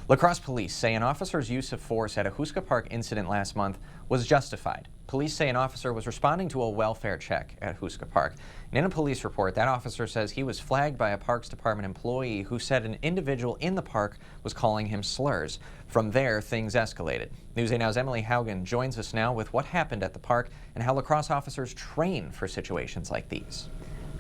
La-Crosse police say an officer's use of force at a Houska Park incident last month was justified. Police say an officer was responding to a welfare check at Houska Park. And in a police report, that officer says he was flagged by a Parks Department employee who said an individual in the park was calling him slurs. From there, things escalated. News 8 Now's Emily Haugen joins us now with what happened at the park and how La-Crosse officers train for situations like these.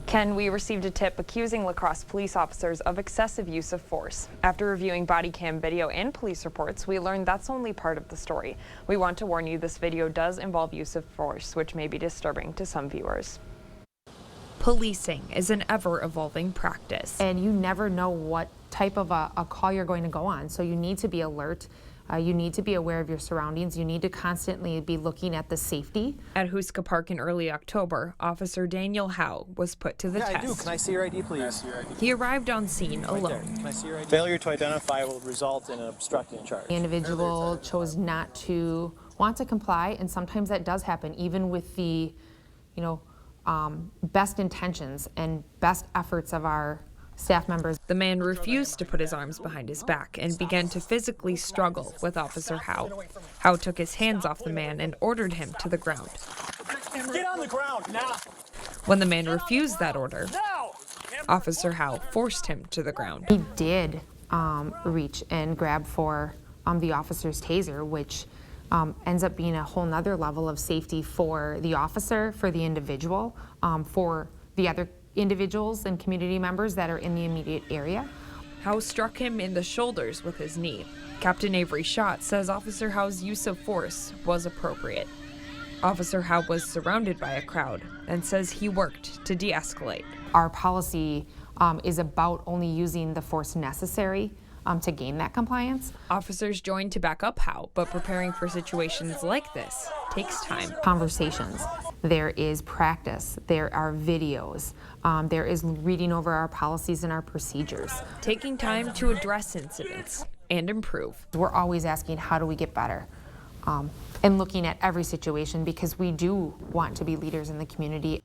Ken, we received a tip accusing La-Crosse police officers of excessive use of force. After reviewing body cam video and police reports, we learned that's only part of the story. We want to warn you this video does involve use of force, which may be disturbing to some viewers. Policing is an ever-evolving practice. And you never know what type of a call you're going to go on, so you need to be alert. You need to be aware of your surroundings. You need to constantly be looking at the safety. At Houska Park in early October, Officer Daniel Howe was put to the test. I do. Can I see your ID, please? He arrived on scene alone. Can I see your ID? Failure to identify will result in an obstructing charge. The individual chose not to want to comply, and sometimes that does happen, even with the, best intentions and best efforts of our staff members. The man refused to put his arms behind his back and began to physically struggle with Officer Howe. Howe took his hands off the man and ordered him to the ground. Get on the ground now! When the man refused that order, Officer Howe forced him to the ground. He did reach and grab for the officer's taser, which ends up being a whole nother level of safety for the officer, for the individual, for the other individuals and community members that are in the immediate area. Howe struck him in the shoulders with his knee. Captain Avery Schott says Officer Howe's use of force was appropriate. Officer Howe was surrounded by a crowd and says he worked to de-escalate. Our policy is about only using the force necessary to gain that compliance. Officers joined to back up Howe, but preparing for situations like this takes time. Conversations. There is practice. There are videos. There is reading over our policies and our procedures. Taking time to address incidents and improve. We're always asking, how do we get better? And looking at every situation, because we do want to be leaders in the community.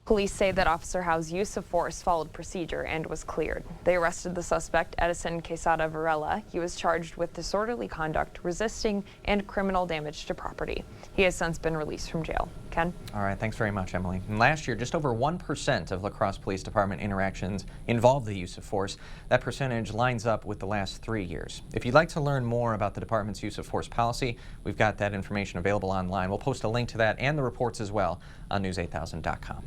Police say that Officer Howe's use of force followed procedure and was cleared. They arrested the suspect, Edison Quesada Varela. He was charged with disorderly conduct, resisting, and criminal damage to property. He has since been released from jail. Ken? All right, thanks very much, Emily. And last year, just over 1% of La-Crosse Police Department interactions involved the use of force. That percentage lines up with the last 3 years. If you'd like to learn more about the department's use of force policy, we've got that information available online. We'll post a link to that and the reports as well on news8000.com.